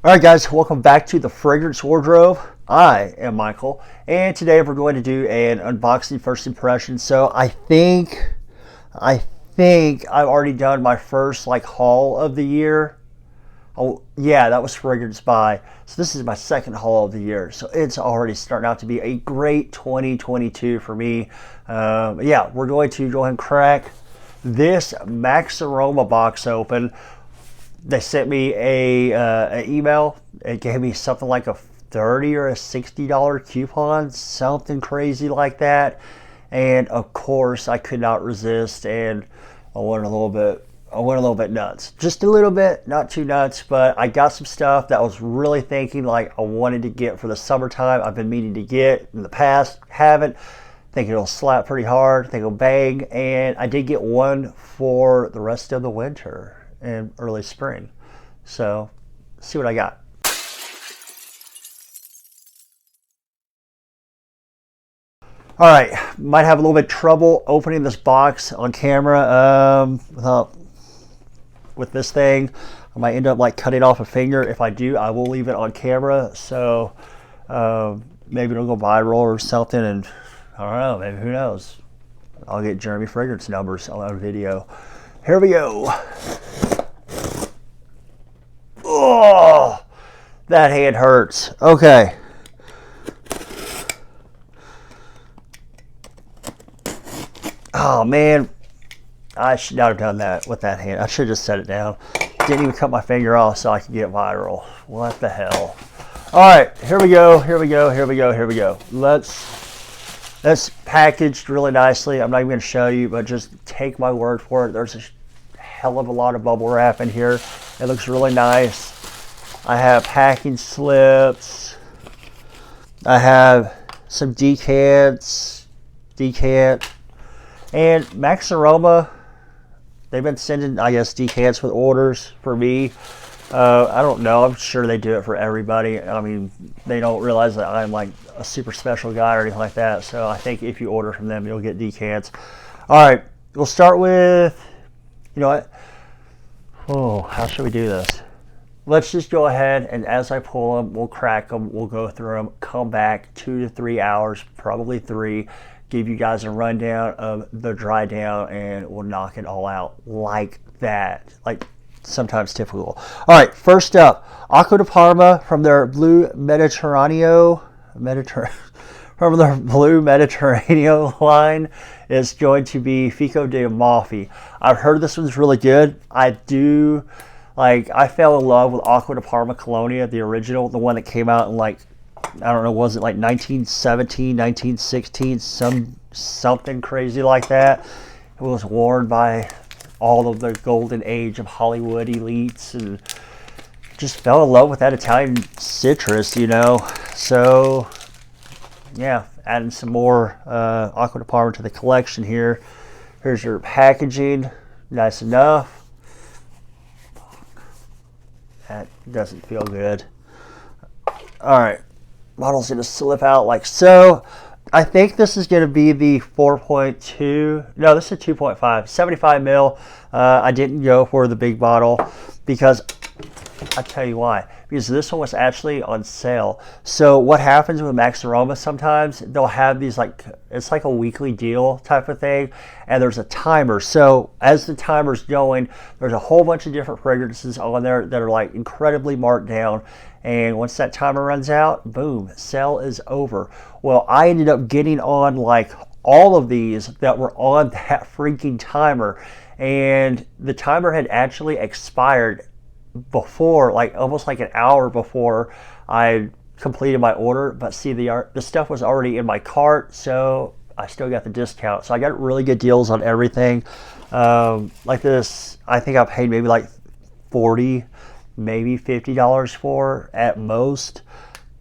Alright guys, welcome back to the Fragrance Wardrobe. I am Michael, and today we're going to do an unboxing first impression. So I think I've already done my first haul of the year. Oh yeah, that was Fragrance Buy. So this is my second haul of the year. So it's already starting out to be a great 2022 for me. Yeah, we're going to go ahead and crack this Maxaroma box open. They sent me an email. It gave me something like a $30 or a $60 coupon, something crazy like that. And of course, I could not resist, and I went a little bit nuts. Just a little bit, not too nuts, but I got some stuff that I was really thinking I wanted to get for the summertime. I've been meaning to get in the past, haven't. Think it'll slap pretty hard, think it'll bang, and I did get one for the rest of the winter and early spring. So let's see what I got. All right, might have a little bit of trouble opening this box on camera with this thing. I might end up cutting off a finger. If I do, I will leave it on camera, so maybe it'll go viral or something, and I don't know, maybe, who knows. I'll get Jeremy Fragrance numbers on our video. Here we go. Oh, that hand hurts. Okay. Oh man, I should not have done that with that hand. I should have just set it down. Didn't even cut my finger off so I could get viral. What the hell? All right, here we go. That's packaged really nicely. I'm not even going to show you, but just take my word for it. There's a hell of a lot of bubble wrap in here. It looks really nice. I have packing slips. I have some decant. And Maxaroma, they've been sending, I guess, decants with orders for me. I don't know. I'm sure they do it for everybody. I mean, they don't realize that I'm a super special guy or anything like that. So I think if you order from them, you'll get decants. All right, we'll start with, you know what? Oh, how should we do this? Let's just go ahead, and as I pull them, we'll crack them, we'll go through them, come back 2 to 3 hours, probably 3, give you guys a rundown of the dry down, and we'll knock it all out like that. Sometimes typical. All right, first up, Acqua de Parma from their Blue Mediterraneo line is going to be Fico de Amalfi. I've heard this one's really good. I fell in love with Acqua de Parma Colonia, the original, the one that came out in I don't know, was it 1917, 1916, something crazy like that. It was worn by all of the golden age of Hollywood elites, and just fell in love with that Italian citrus, you know. So yeah, adding some more Acqua de Parma to the collection here. Here's your packaging, nice enough. That doesn't feel good. All right, bottle's gonna slip out like so. I think this is going to be the 4.2. No, this is 2.5, 75 mil. I didn't go for the big bottle because I'll tell you why. Because this one was actually on sale. So what happens with Maxaroma, sometimes they'll have these it's like a weekly deal type of thing, and there's a timer. So as the timer's going, there's a whole bunch of different fragrances on there that are incredibly marked down. And once that timer runs out, boom, sale is over. Well, I ended up getting on all of these that were on that freaking timer, and the timer had actually expired before, almost an hour before I completed my order. But see, the stuff was already in my cart, so I still got the discount. So I got really good deals on everything. Like this, I think I paid maybe $40, maybe $50 for at most,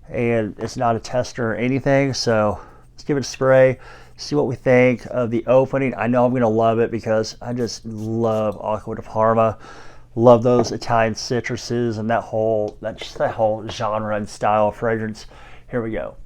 and it's not a tester or anything. So let's give it a spray, see what we think of the opening. I know I'm gonna love it because I just love Acqua de Parma, love those Italian citruses and that whole genre and style of fragrance. Here we go.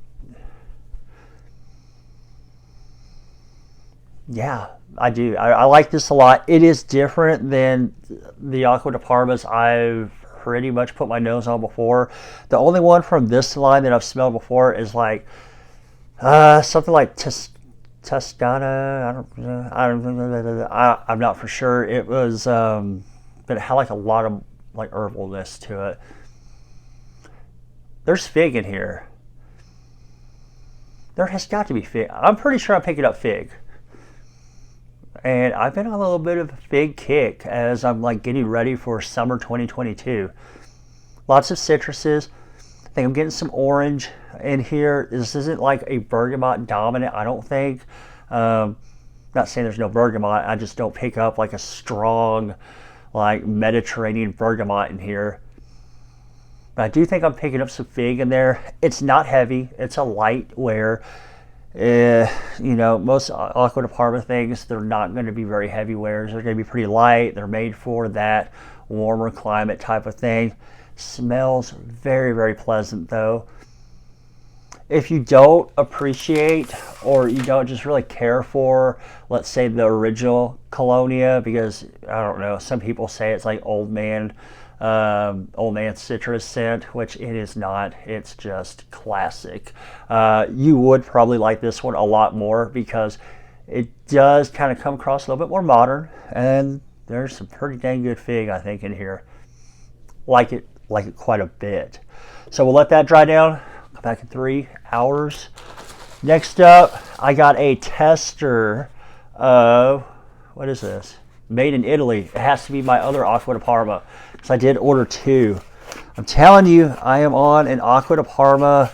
Yeah, I do. I like this a lot. It is different than the Acqua de Parmas I've pretty much put my nose on before. The only one from this line that I've smelled before is like something like Toscana. I'm not for sure. It was, but it had like a lot of like herbalness to it. There's fig in here. There has got to be fig. I'm pretty sure I'm picking up fig. And I've been on a little bit of a fig kick as I'm like getting ready for summer 2022. Lots of citruses. I think I'm getting some orange in here. This isn't like a bergamot dominant, I don't think. Not saying there's no bergamot. I just don't pick up like a strong like Mediterranean bergamot in here. But I do think I'm picking up some fig in there. It's not heavy. It's a light wear. You know, most Acqua di Parma things, they're not going to be very heavy wears. They're going to be pretty light. They're made for that warmer climate type of thing. Smells very, very pleasant though. If you don't appreciate or you don't just really care for, let's say, the original Colonia, because I don't know, some people say it's like old man citrus scent, which it is not. It's just classic. You would probably like this one a lot more because it does kind of come across a little bit more modern, and there's some pretty dang good fig, I think, in here. Like it quite a bit. So we'll let that dry down. Come back in 3 hours. Next up, I got a tester of, what is this? Made in Italy. It has to be my other Acqua di Parma, because I did order 2. I'm telling you, I am on an Acqua di Parma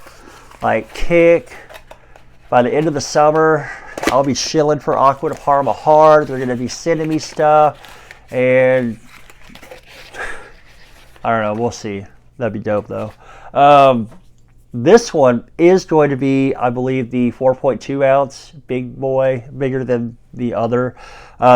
like kick. By the end of the summer, I'll be shilling for Acqua di Parma hard. They're going to be sending me stuff, and I don't know. We'll see. That'd be dope though. This one is going to be, I believe, the 4.2 ounce big boy, bigger than the other.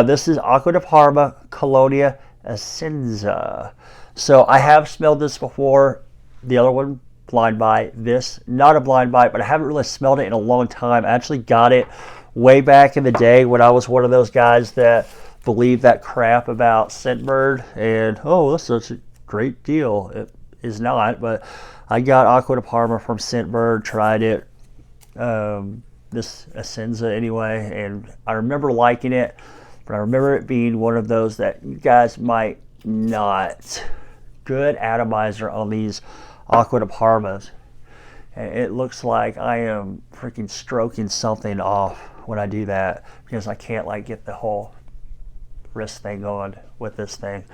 This is Acqua di Parma Colonia Essenza. So I have smelled this before. The other one, blind buy. This, not a blind buy, but I haven't really smelled it in a long time. I actually got it way back in the day when I was one of those guys that believed that crap about Scentbird. And, oh, that's such a great deal. It is not, but I got Acqua di Parma from Scentbird, tried it, this Essenza anyway, and I remember liking it, but I remember it being one of those that you guys might not. Good atomizer on these Acqua di Parmas. And it looks like I am freaking stroking something off when I do that, because I can't like get the whole wrist thing going with this thing.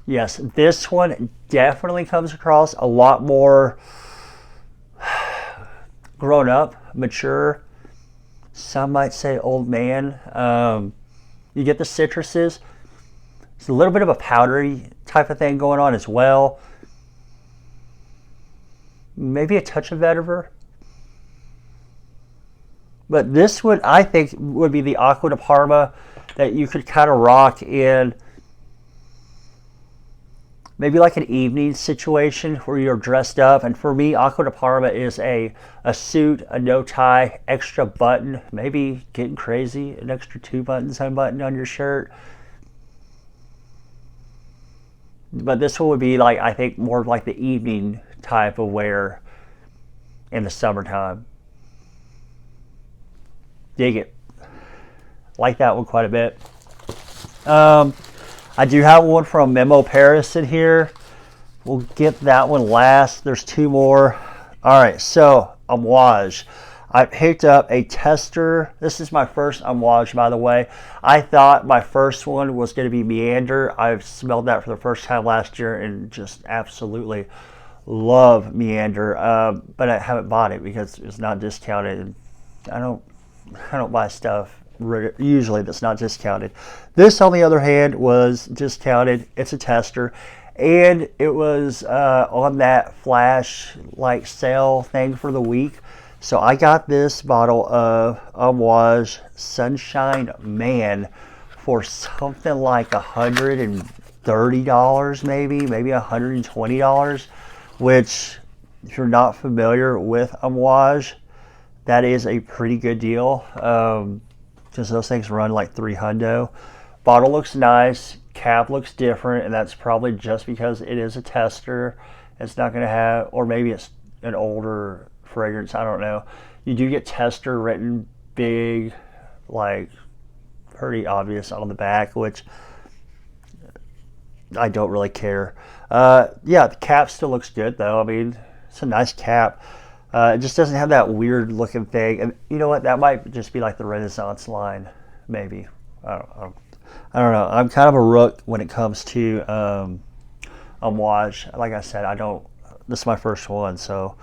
Yes, this one definitely comes across a lot more grown up, mature. Some might say old man. You get the citruses. It's a little bit of a powdery type of thing going on as well. Maybe a touch of vetiver. But this one, I think, would be the Acqua di Parma that you could kind of rock in maybe like an evening situation where you're dressed up. And for me, Acqua di Parma is a suit, a no tie, extra button, maybe getting crazy, an extra 2 buttons unbuttoned on your shirt. But this one would be like, I think, more of like the evening type of wear in the summertime. Dig it. Like that one quite a bit. I do have one from Memo Paris in here. We'll get that one last. There's 2 more. All right, so Amouage. I picked up a tester. This is my first Amouage, by the way. I thought my first one was going to be Meander. I've smelled that for the first time last year and just absolutely love Meander. But I haven't bought it because it's not discounted. I don't buy stuff usually that's not discounted. This, on the other hand, was discounted. It's a tester, and it was on that flash like sale thing for the week. So I got this bottle of Amouage Sunshine Man for something like $130, maybe $120, which, if you're not familiar with Amouage, that is a pretty good deal. Because those things run like $300. Bottle looks nice. cap looks different, and that's probably just because it is a tester. It's not going to have, or maybe it's an older fragrance, I don't know. You do get tester written big, like pretty obvious on the back, which I don't really care. Yeah, the cap still looks good though. I mean, it's a nice cap. It just doesn't have that weird looking thing. And you know what? That might just be like the Renaissance line, maybe. I don't know. I'm kind of a rook when it comes to Amouage. Like I said, this is my first one, so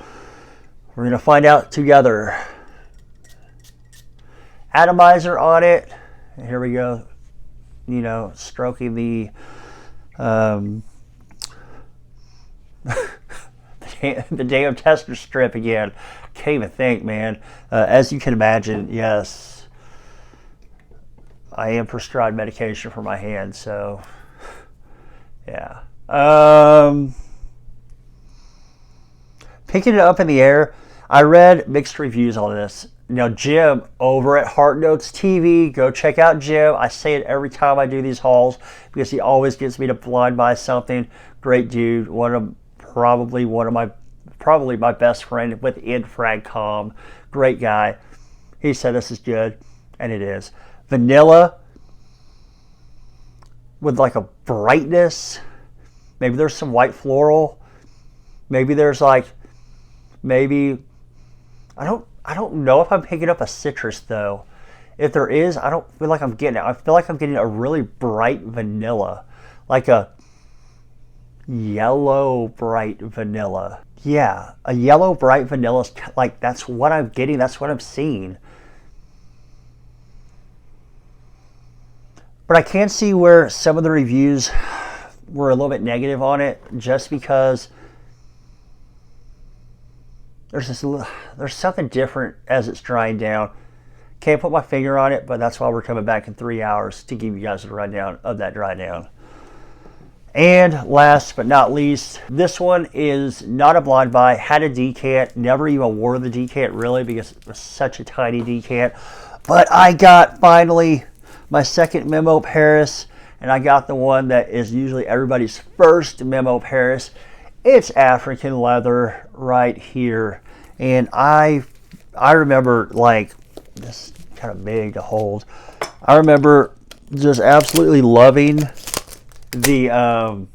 we're going to find out together. Atomizer on it. And here we go. You know, stroking the the damn tester strip again. Can't even think, man. As you can imagine, yes, I am prescribed medication for my hand, so yeah. Picking it up in the air, I read mixed reviews on this. Now, Jim over at Heart Notes TV, go check out Jim. I say it every time I do these hauls because he always gets me to blind buy something. Great dude. Probably my best friend within Fragcom. Great guy. He said this is good, and it is. Vanilla with like a brightness. Maybe there's some white floral. Maybe there's like, I don't know if I'm picking up a citrus though. If there is, I don't feel like I'm getting it. I feel like I'm getting a really bright vanilla, like a yellow bright vanilla. Yeah, a yellow bright vanilla is like, that's what I'm getting. That's what I'm seeing. But I can see where some of the reviews were a little bit negative on it, just because there's something different as it's drying down. Can't put my finger on it, but that's why we're coming back in 3 hours to give you guys a rundown of that dry down. And last but not least, this one is not a blind buy. Had a decant, never even wore the decant really because it was such a tiny decant. But I got finally my second Memo Paris, and I got the one that is usually everybody's first Memo Paris. It's African leather right here. And I remember, like, this is kind of big to hold. I remember just absolutely loving the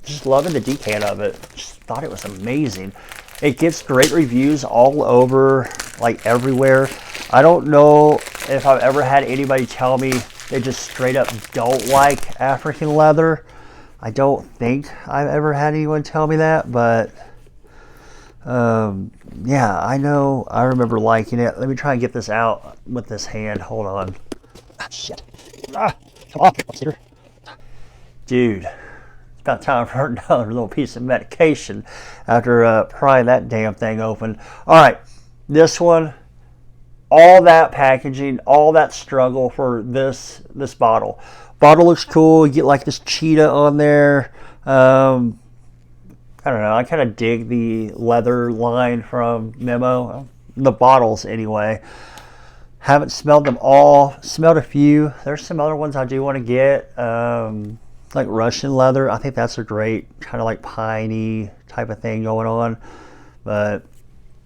just loving the decant of it. Just thought it was amazing. It gets great reviews all over, like everywhere. I don't know if I've ever had anybody tell me they just straight up don't like African leather. I don't think I've ever had anyone tell me that, but yeah, I know. I remember liking it. Let me try and get this out with this hand. Hold on. Ah, shit. Ah, come on, here. Dude, it's about time for another little piece of medication after prying that damn thing open. All right, this one, all that packaging, all that struggle for this bottle. Bottle looks cool. You get like this cheetah on there. I don't know. I kind of dig the leather line from Memo. The bottles anyway. Haven't smelled them all. Smelled a few. There's some other ones I do want to get. Like Russian leather. I think that's a great kind of like piney type of thing going on. But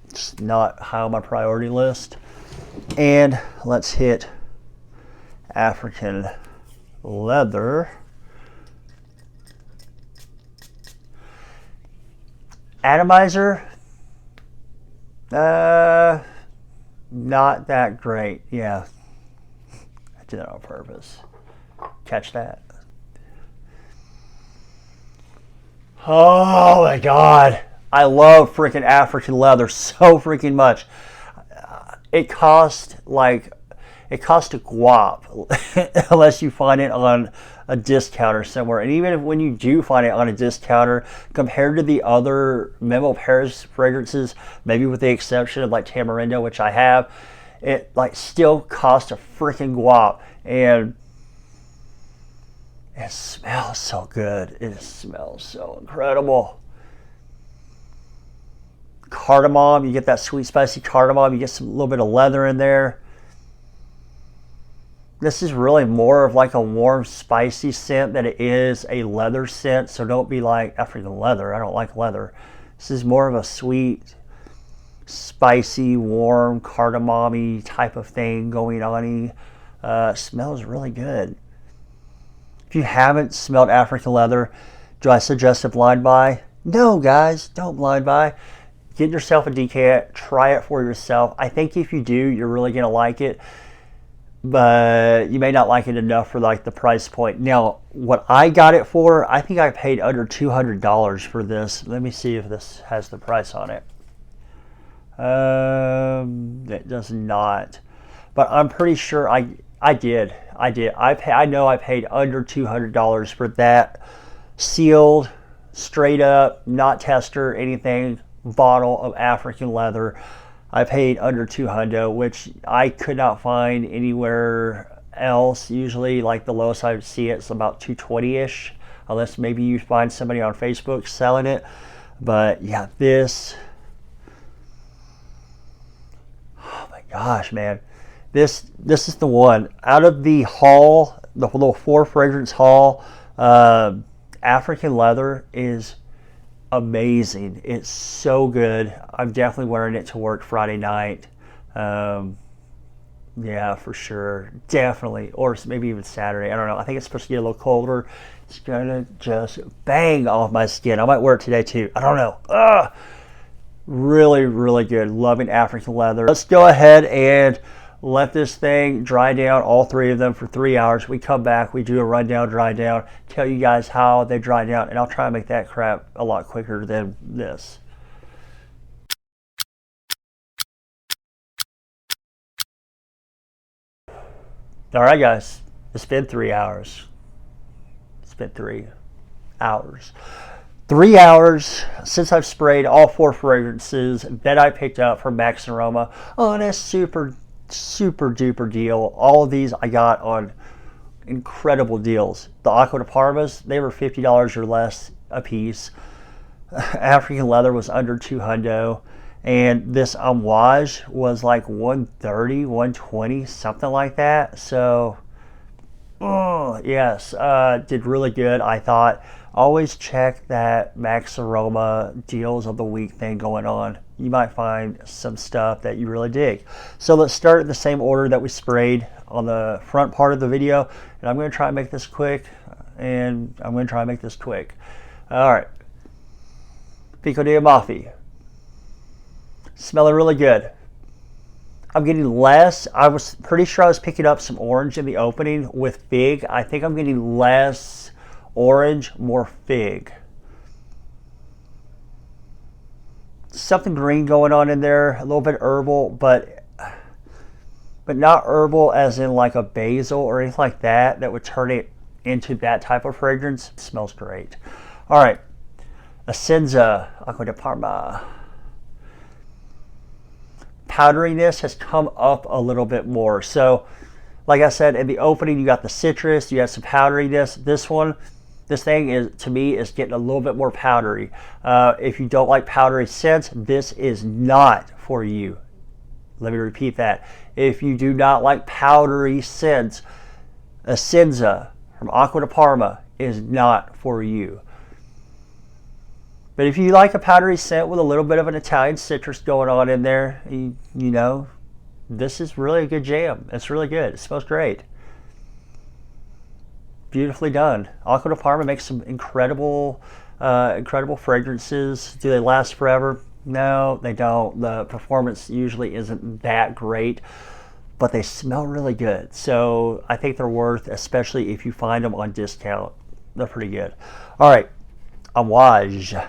it's not high on my priority list. And let's hit African leather. Atomizer, not that great. Yeah, I did that on purpose. Catch that. Oh my god, I love freaking African leather so freaking much. It cost a guap unless you find it on a discounter somewhere. And even when you do find it on a discounter, compared to the other Memo Paris fragrances, maybe with the exception of like Tamarindo, which I have, it like still costs a freaking guap. And it smells so good. It smells so incredible. Cardamom, you get that sweet spicy cardamom. You get some little bit of leather in there. This is really more of like a warm, spicy scent than it is a leather scent. So don't be like, African leather. I don't like leather. This is more of a sweet, spicy, warm, cardamom-y type of thing going on. Smells really good. If you haven't smelled African leather, do I suggest a blind buy? No, guys, don't blind buy. Get yourself a decant, try it for yourself. I think if you do, you're really going to like it, but you may not like it enough for like the price point. Now, what I got it for, I think I paid under $200 for this. Let me see if this has the price on it. It does not, but I'm pretty sure I did. I know I paid under $200 for that sealed, straight up, not tester, anything, bottle of African leather. I paid under $200, which I could not find anywhere else. Usually, like the lowest I see it's about $220-ish, unless maybe you find somebody on Facebook selling it. But yeah, this, oh my gosh, man. This is the one. Out of the haul, the little 4 fragrance haul, African leather is amazing. It's so good. I'm definitely wearing it to work Friday night. Yeah, for sure. Definitely. Or maybe even Saturday. I don't know. I think it's supposed to get a little colder. It's going to just bang off my skin. I might wear it today too. I don't know. Ugh. Really, really good. Loving African leather. Let's go ahead and let this thing dry down, all 3 of them, for 3 hours. We come back, we do a rundown, dry down, tell you guys how they dry down, and I'll try and make that crap a lot quicker than this. All right, guys, it's been 3 hours. It's been 3 hours. 3 hours since I've sprayed all 4 fragrances that I picked up from Maxaroma on a super duper deal. All of these I got on incredible deals. The Acqua de Parmas, they were $50 or less a piece. African leather was under $200, and this Amouage was like $130, $120, something like that. So yes, did really good. I thought always check that Maxaroma deals of the week thing going on. You might find some stuff that you really dig. So let's start in the same order that we sprayed on the front part of the video. And I'm going to try and make this quick. All right. Fico de Amalfi. Smelling really good. I'm getting less. I was pretty sure I was picking up some orange in the opening with fig. I think I'm getting less orange, more fig. Something green going on in there, a little bit herbal, but not herbal as in like a basil or anything like that would turn it into that type of fragrance. It smells great. All right, Essenza, Acqua de Parma. Powderiness has come up a little bit more. So, like I said, in the opening, you got the citrus, you got some powderiness. This thing is, to me, is getting a little bit more powdery. If you don't like powdery scents, this is not for you. Let me repeat that. If you do not like powdery scents, Essenza from Acqua de Parma is not for you. But if you like a powdery scent with a little bit of an Italian citrus going on in there, you know, this is really a good jam. It's really good. It smells great. Beautifully done. Acqua de Parma makes some incredible fragrances. Do they last forever? No, they don't. The performance usually isn't that great, but they smell really good. So I think they're worth, especially if you find them on discount. They're pretty good. All right, Amouage.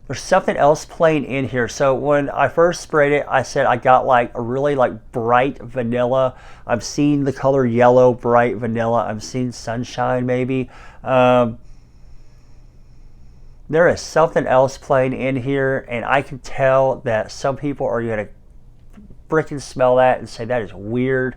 There's something else playing in here. So when I first sprayed it, I said I got like a really like bright vanilla. I'm seeing the color yellow, bright vanilla. I'm seeing sunshine maybe. There is something else playing in here, and I can tell that some people are going to freaking smell that and say that is weird.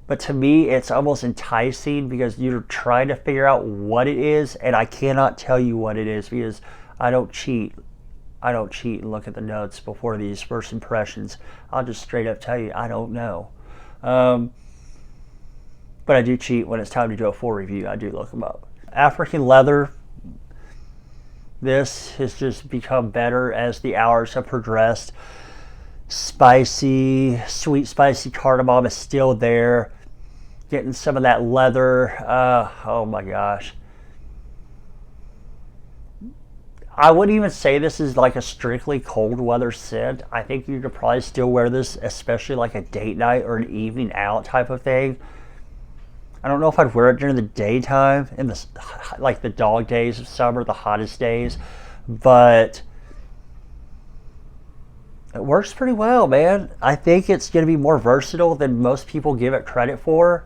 But to me, it's almost enticing because you're trying to figure out what it is, and I cannot tell you what it is because I don't cheat. I don't cheat and look at the notes before these first impressions. I'll just straight up tell you, I don't know. But I do cheat when it's time to do a full review. I do look them up. African leather. This has just become better as the hours have progressed. Spicy, sweet spicy cardamom is still there. Getting some of that leather. Oh my gosh. I wouldn't even say this is like a strictly cold weather scent. I think you could probably still wear this, especially like a date night or an evening out type of thing. I don't know if I'd wear it during the daytime, in the like the dog days of summer, the hottest days, but it works pretty well, man. I think it's going to be more versatile than most people give it credit for.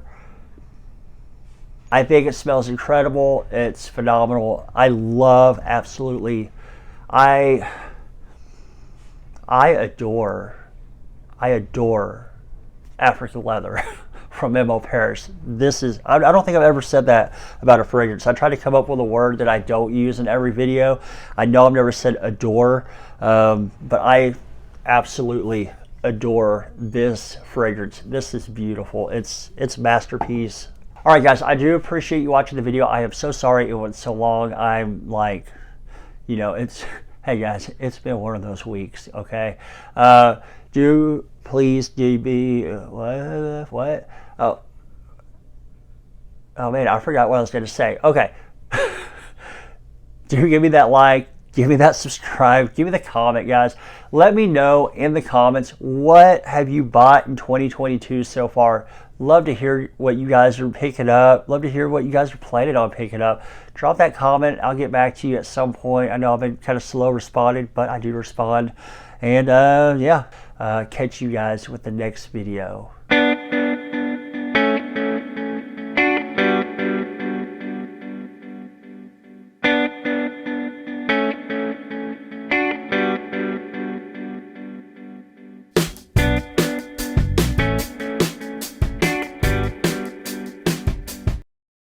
I think it smells incredible. It's phenomenal. I love, absolutely. I adore African leather from Memo Paris. This is, I don't think I've ever said that about a fragrance. I try to come up with a word that I don't use in every video. I know I've never said adore, but I absolutely adore this fragrance. This is beautiful. It's masterpiece. All right, guys, I do appreciate you watching the video. I am so sorry it went so long. I'm like, you know, hey guys, it's been one of those weeks, okay? Do please be, what? Oh man, I forgot what I was going to say. Okay. Do give me that like, give me that subscribe, give me the comment, guys. Let me know in the comments, what have you bought in 2022 so far? Love to hear what you guys are picking up. Love to hear what you guys are planning on picking up. Drop that comment. I'll get back to you at some point. I know I've been kind of slow responding, but I do respond. And yeah, catch you guys with the next video.